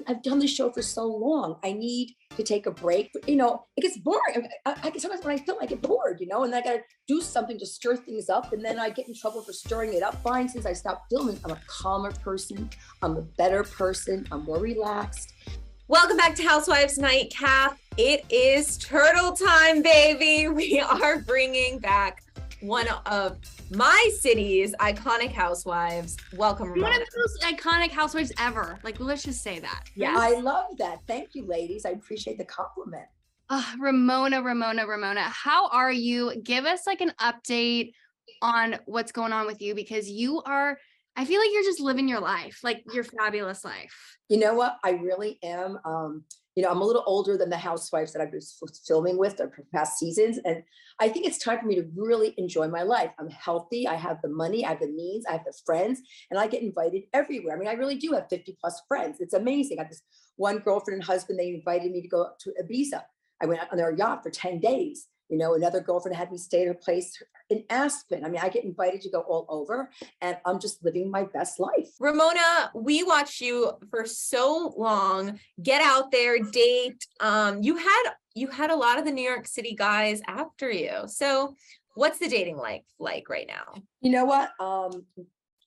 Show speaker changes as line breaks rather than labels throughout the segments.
I've done this show for so long. I need to take a break. You know, it gets boring. I get sometimes when I film, I get bored, you know, and I got to do something to stir things up. And then I get in trouble for stirring it up. Fine, since I stopped filming, I'm a calmer person. I'm a better person. I'm more relaxed.
Welcome back to Housewives Nightcap. It is turtle time, baby. We are bringing back one of my city's iconic housewives. Welcome, Ramona.
One of the most iconic housewives ever. Like, let's just say that.
Yeah, I love that. Thank you, ladies. I appreciate the compliment.
Ramona, how are you? Give us like an update on what's going on with you, because you are, I feel like you're just living your life, like your fabulous life.
You know what? I really am. You know, I'm a little older than the housewives that I've been filming with the past seasons. And I think it's time for me to really enjoy my life. I'm healthy. I have the money. I have the means. I have the friends. And I get invited everywhere. I mean, I really do have 50 plus friends. It's amazing. I have this one girlfriend and husband. They invited me to go to Ibiza. I went on their yacht for 10 days. You know, another girlfriend had me stay at a place in Aspen. I mean, I get invited to go all over, and I'm just living my best life.
Ramona, we watched you for so long. Get out there, date. You had a lot of the New York City guys after you. So what's the dating life like right now?
You know what?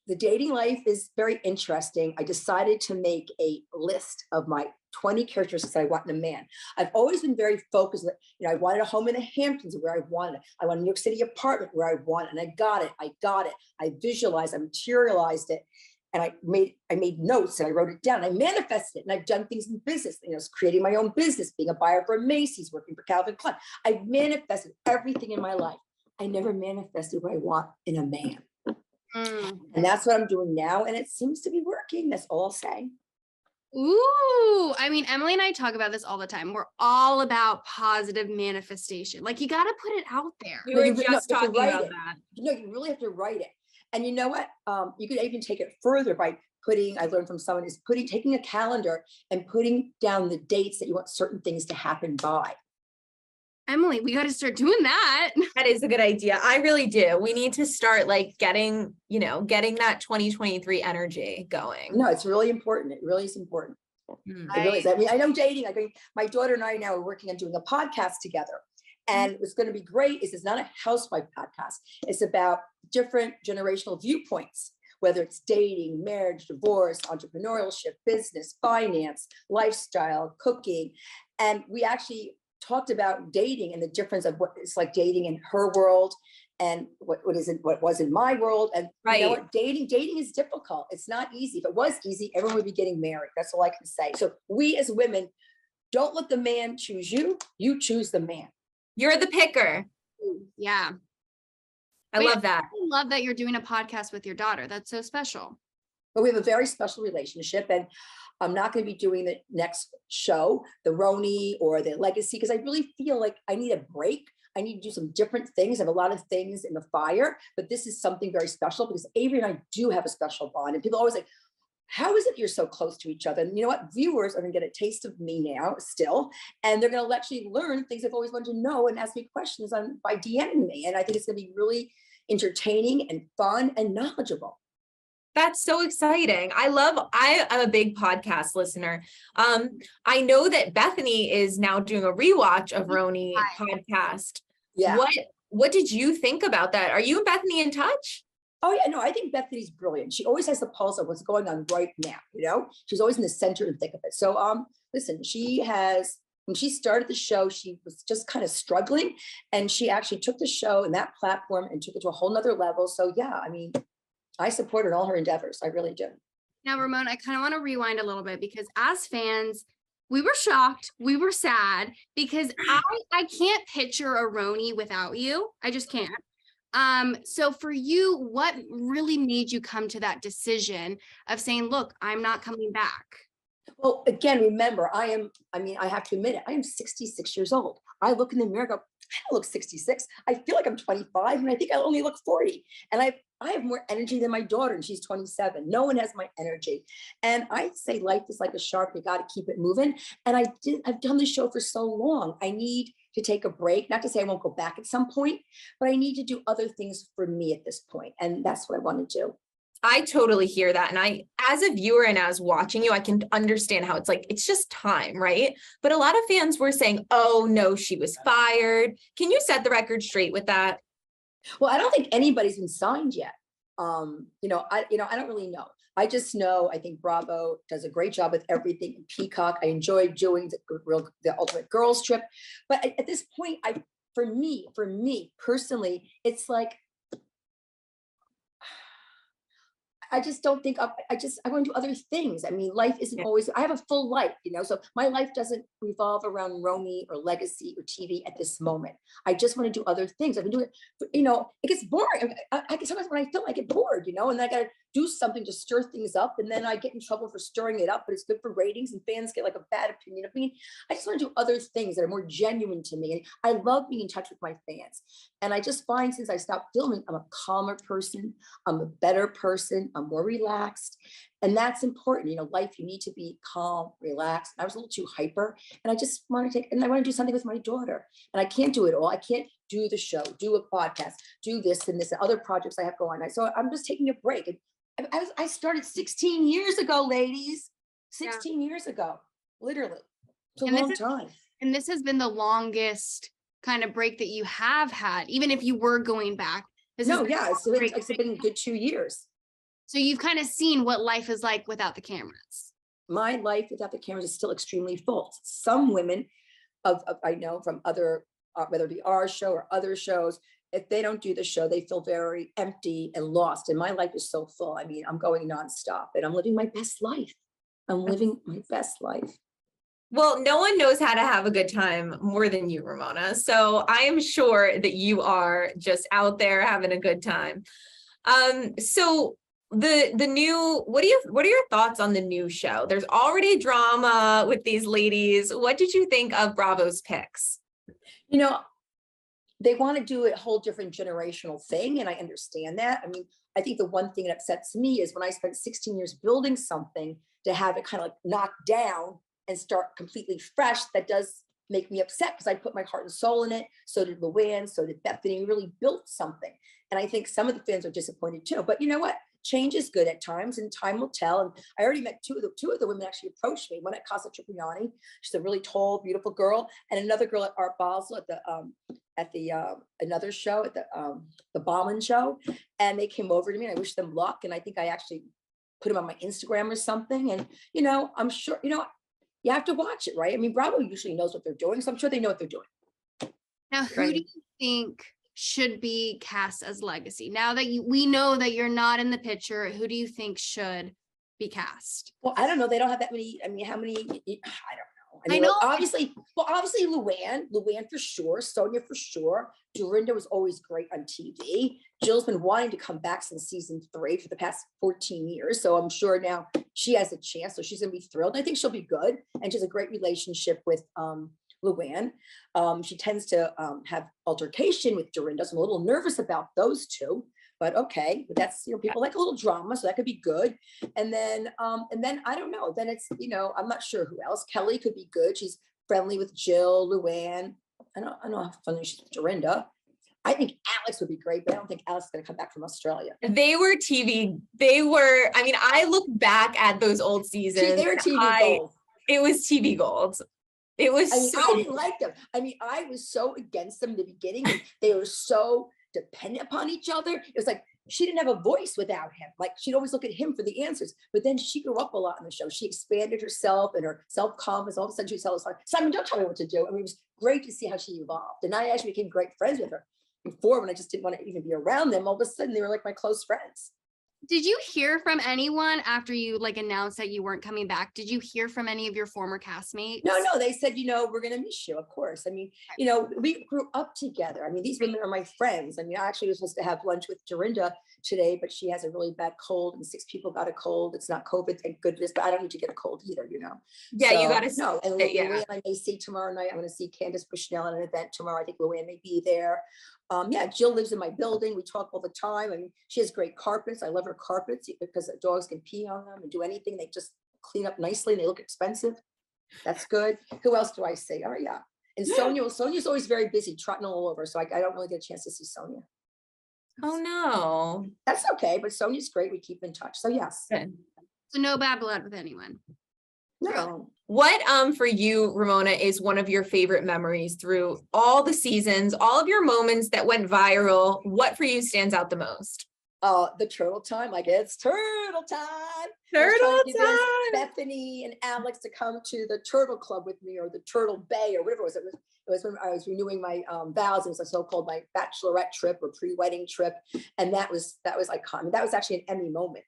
The dating life is very interesting. I decided to make a list of my 20 characteristics I want in a man. I've always been very focused. You know, I wanted a home in the Hamptons where I wanted it. I want a New York City apartment where I want it, and I got it. I visualized, I materialized it, and I made notes and I wrote it down. I manifested it, and I've done things in business. You know, creating my own business, being a buyer for Macy's, working for Calvin Klein. I manifested everything in my life. I never manifested what I want in a man. And that's what I'm doing now. And it seems to be working. That's all I'll say.
Ooh, I mean, Emily and I talk about this all the time. We're all about positive manifestation. Like, you got to put it out there.
We were just talking about that.
You know, you really have to write it. And you know what? You could even take it further by I learned from someone, is taking a calendar and putting down the dates that you want certain things to happen by.
Emily, we got to start doing that.
That is a good idea. I really do. We need to start like getting that 2023 energy going.
No, it's really important. It really is important. It really is. I mean, I know dating. My daughter and I now are working on doing a podcast together. And what's going to be great is it's not a housewife podcast. It's about different generational viewpoints, whether it's dating, marriage, divorce, entrepreneurship, business, finance, lifestyle, cooking. And we actually talked about dating and the difference of what it's like dating in her world and what was in my world. And you know what? Dating is difficult. It's not easy. If it was easy, everyone would be getting married. That's all I can say. So we as women, don't let the man choose you. You choose the man.
You're the picker.
Yeah.
I love that.
I love that you're doing a podcast with your daughter. That's so special.
But we have a very special relationship, and I'm not going to be doing the next show, the RHONY or the Legacy, because I really feel like I need a break. I need to do some different things. I have a lot of things in the fire, but this is something very special because Avery and I do have a special bond. And people always say, how is it you're so close to each other? And you know what? Viewers are going to get a taste of me now still, and they're going to actually learn things I've always wanted to know and ask me questions by DMing me. And I think it's going to be really entertaining and fun and knowledgeable.
That's so exciting. I'm a big podcast listener. I know that Bethany is now doing a rewatch of RHONY podcast.
Yeah.
What did you think about that? Are you and Bethany in touch?
Oh yeah, no, I think Bethany's brilliant. She always has the pulse of what's going on right now, you know? She's always in the center and thick of it. So listen, when she started the show, she was just kind of struggling, and she actually took the show and that platform and took it to a whole nother level. So yeah, I mean, I support her in all her endeavors. I really do.
Now, Ramona, I kind of want to rewind a little bit, because as fans, we were shocked. We were sad because I can't picture a RHONY without you. I just can't. So for you, what really made you come to that decision of saying, look, I'm not coming back?
Well, again, remember, I have to admit it, I am 66 years old. I look in the mirror, I go, I don't look 66. I feel like I'm 25, and I think I only look 40. And I have more energy than my daughter, and she's 27. No one has my energy. And I say life is like a shark. You got to keep it moving. And I've done this show for so long. I need to take a break. Not to say I won't go back at some point, but I need to do other things for me at this point. And that's what I want to do.
I totally hear that. And I, as a viewer and as watching you, I can understand how it's like, it's just time, right? But a lot of fans were saying, oh no, she was fired. Can you set the record straight with that?
Well, I don't think anybody's been signed yet. I don't really know. I just know, I think Bravo does a great job with everything. And Peacock, I enjoyed doing the Ultimate Girls Trip. But at this point, for me personally, it's like, I just don't think I want to do other things. I mean, life isn't always, I have a full life, so my life doesn't revolve around RHONY or legacy or TV at this moment. I just want to do other things. I've been doing it, it gets boring. Sometimes when I film, I get bored, and then I got to do something to stir things up. And then I get in trouble for stirring it up, but it's good for ratings and fans get like a bad opinion of me. I just want to do other things that are more genuine to me. And I love being in touch with my fans. And I just find since I stopped filming, I'm a calmer person. I'm a better person. I'm more relaxed. And that's important. Life, you need to be calm, relaxed. I was a little too hyper, and I just want to I want to do something with my daughter. And I can't do it all. I can't do the show, do a podcast, do this and this and other projects I have going on. So I'm just taking a break. And I started 16 years ago, ladies. 16 years ago, literally. It's a long time.
And this has been the longest kind of break that you have had, even if you were going back. It's been a good 2 years. So you've kind of seen what life is like without the cameras.
My life without the cameras is still extremely full. Some women I know from other, whether it be our show or other shows, if they don't do the show, they feel very empty and lost. And my life is so full. I mean, I'm going nonstop and I'm living my best life. I'm living my best life.
Well, no one knows how to have a good time more than you, Ramona. So I am sure that you are just out there having a good time. So the new, what are your thoughts on the new show? There's already drama with these ladies. What did you think of Bravo's picks?
They want to do a whole different generational thing. And I understand that. I mean, I think the one thing that upsets me is when I spent 16 years building something, to have it kind of like knocked down and start completely fresh, that does make me upset because I put my heart and soul in it. So did Luann, so did Bethany. We really built something. And I think some of the fans are disappointed too. But you know what? Change is good at times and time will tell. And I already met two of the women actually approached me. One at Casa Tripiani. She's a really tall, beautiful girl. And another girl at Art Basel at the another show at the Bauman show. And they came over to me and I wish them luck. And I think I actually put them on my Instagram or something. And, I'm sure, you have to watch it, right? I mean, Bravo usually knows what they're doing. So I'm sure they know what they're doing.
Now, who do you think should be cast as legacy? Now that we know that you're not in the picture, who do you think should be cast?
Well, I don't know. They don't have that many. I mean, how many? I don't know. I know. Obviously Luann for sure. Sonia for sure. Dorinda was always great on TV. Jill's been wanting to come back since season 3 for the past 14 years. So I'm sure now she has a chance. So she's going to be thrilled. I think she'll be good. And she has a great relationship with Luann. She tends to have altercation with Dorinda. So I'm a little nervous about those two. But okay, but that's, people like a little drama, so that could be good. And then I don't know. Then it's, I'm not sure who else. Kelly could be good. She's friendly with Jill, Luann. I don't know how friendly she's with Dorinda. I think Alex would be great, but I don't think Alex is going to come back from Australia.
They were TV. I mean, I look back at those old seasons.
They were TV gold.
It was TV gold. It was
I didn't like them. I mean, I was so against them in the beginning. And they were so dependent upon each other. It was like she didn't have a voice without him. Like she'd always look at him for the answers. But then she grew up a lot in the show. She expanded herself and her self-confidence. All of a sudden she was telling us, Simon, don't tell me what to do. I mean, it was great to see how she evolved. And I actually became great friends with her. Before, when I just didn't want to even be around them, all of a sudden they were like my close friends.
Did you hear from anyone after you announced that you weren't coming back? Did you hear from any of your former castmates?
No, they said, we're going to miss you, of course. I mean, we grew up together. I mean, these women are my friends. I mean, I actually was supposed to have lunch with Dorinda today, but she has a really bad cold and 6 people got a cold. It's not COVID, thank goodness, but I don't need to get a cold either,
Yeah, so, you got to
know. And Luann, I may see tomorrow night. I'm going to see Candace Bushnell at an event tomorrow. I think Luann may be there. Jill lives in my building. We talk all the time. I mean, she has great carpets. I love her carpets because the dogs can pee on them and do anything. They just clean up nicely and they look expensive. That's good. Who else do I see? Oh, yeah. And Sonia's always very busy trotting all over. So I don't really get a chance to see Sonia.
Oh, no.
That's okay, but Sonia's great. We keep in touch. So yes.
Good.
So no bad blood with anyone.
No.
What for you, Ramona, is one of your favorite memories through all the seasons, all of your moments that went viral? What for you stands out the most?
The turtle time, like it's turtle time.
Turtle time.
Bethany and Alex to come to the turtle club with me, or the turtle bay, or whatever it was. It was when I was renewing my vows. It was a so-called my bachelorette trip or pre-wedding trip. And that was iconic. That was actually an Emmy moment.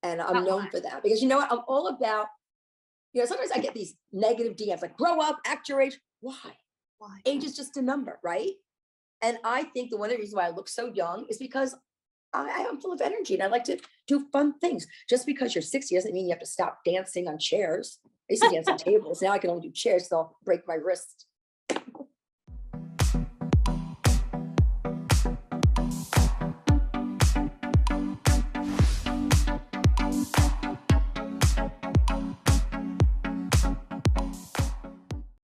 And I'm known for that because you know what? I'm all about, sometimes I get these negative DMs like, grow up, act your age. Why? Age is just a number, right? And I think one of the reasons why I look so young is because I am full of energy and I like to do fun things. Just because you're 60 doesn't mean you have to stop dancing on chairs. I used to dance on tables. Now I can only do chairs, so I'll break my wrist.